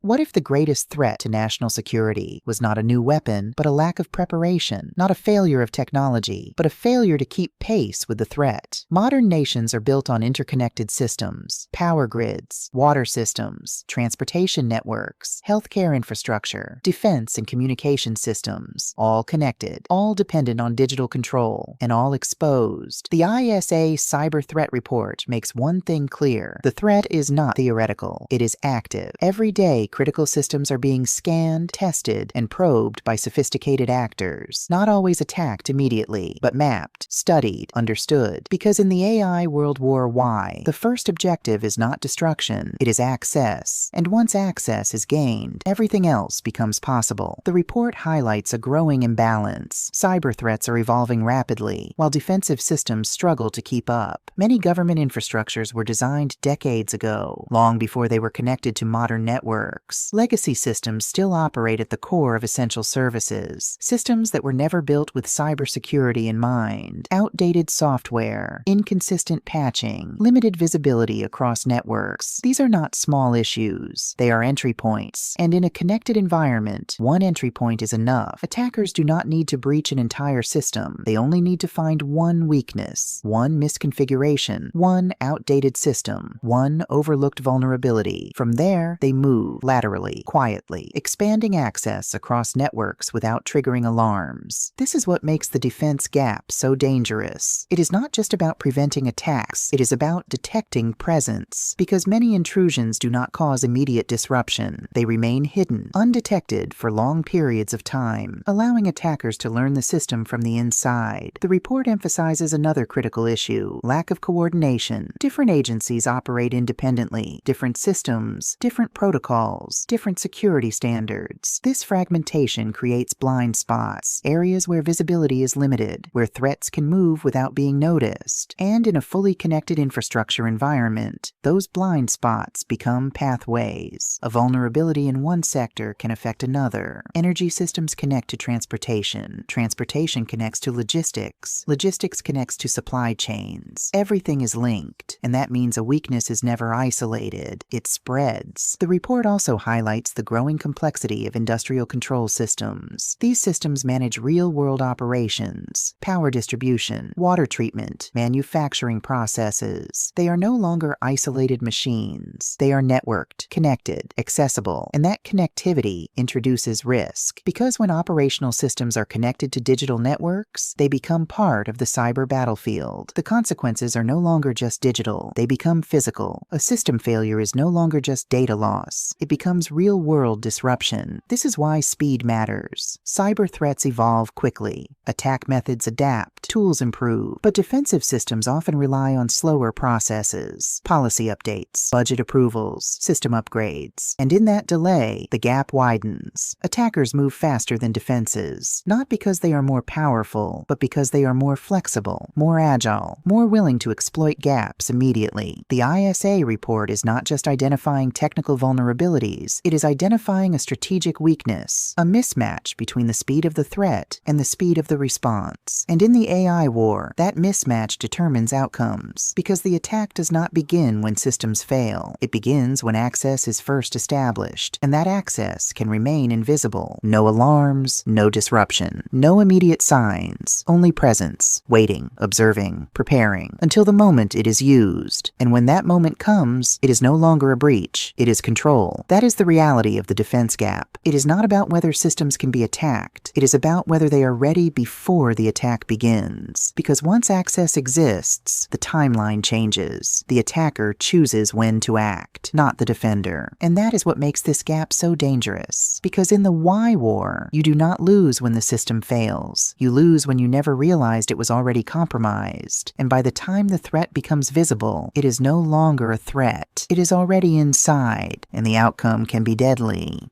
What if the greatest threat to national security was not a new weapon, but a lack of preparation, not a failure of technology, but a failure to keep pace with the threat? Modern nations are built on interconnected systems, power grids, water systems, transportation networks, healthcare infrastructure, defense and communication systems, all connected, all dependent on digital control, and all exposed. The ISA Cyber Threat Report makes one thing clear: the threat is not theoretical, it is active. Every day, critical systems are being scanned, tested, and probed by sophisticated actors, not always attacked immediately, but mapped, studied, understood. Because in the AI World War Y, the first objective is not destruction, it is access. And once access is gained, everything else becomes possible. The report highlights a growing imbalance. Cyber threats are evolving rapidly, while defensive systems struggle to keep up. Many government infrastructures were designed decades ago, long before they were connected to modern networks. Legacy systems still operate at the core of essential services, systems that were never built with cybersecurity in mind. Outdated software, inconsistent patching, limited visibility across networks. These are not small issues. They are entry points, and in a connected environment, one entry point is enough. Attackers do not need to breach an entire system. They only need to find one weakness, one misconfiguration, one outdated system, one overlooked vulnerability. From there, they move laterally, quietly, expanding access across networks without triggering alarms. This is what makes the defense gap so dangerous. It is not just about preventing attacks, it is about detecting presence. Because many intrusions do not cause immediate disruption, they remain hidden, undetected for long periods of time, allowing attackers to learn the system from the inside. The report emphasizes another critical issue: lack of coordination. Different agencies operate independently, different systems, different protocols, different security standards. This fragmentation creates blind spots, areas where visibility is limited, where threats can move without being noticed. And in a fully connected infrastructure environment, those blind spots become pathways. A vulnerability in one sector can affect another. Energy systems connect to transportation. Transportation connects to logistics. Logistics connects to supply chains. Everything is linked, and that means a weakness is never isolated. It spreads. The report also highlights the growing complexity of industrial control systems. These systems manage real-world operations, power distribution, water treatment, manufacturing processes. They are no longer isolated machines. They are networked, connected, accessible, and that connectivity introduces risk. Because when operational systems are connected to digital networks, they become part of the cyber battlefield. The consequences are no longer just digital, they become physical. A system failure is no longer just data loss. It becomes real-world disruption. This is why speed matters. Cyber threats evolve quickly. Attack methods adapt, tools improve, but defensive systems often rely on slower processes, policy updates, budget approvals, system upgrades. And in that delay, the gap widens. Attackers move faster than defenses, not because they are more powerful, but because they are more flexible, more agile, more willing to exploit gaps immediately. The ISA report is not just identifying technical vulnerabilities, it is identifying a strategic weakness, a mismatch between the speed of the threat and the speed of the response. And in the AI war, that mismatch determines outcomes, because the attack does not begin when systems fail. It begins when access is first established, and that access can remain invisible. No alarms, no disruption, no immediate signs, only presence, waiting, observing, preparing, until the moment it is used. And when that moment comes, it is no longer a breach, it is control. That is the reality of the defense gap. It is not about whether systems can be attacked, it is about whether they are ready before the attack begins. Because once access exists, the timeline changes. The attacker chooses when to act, not the defender. And that is what makes this gap so dangerous. Because in the Y war, you do not lose when the system fails. You lose when you never realized it was already compromised. And by the time the threat becomes visible, it is no longer a threat. It is already inside, and the outcome can be deadly.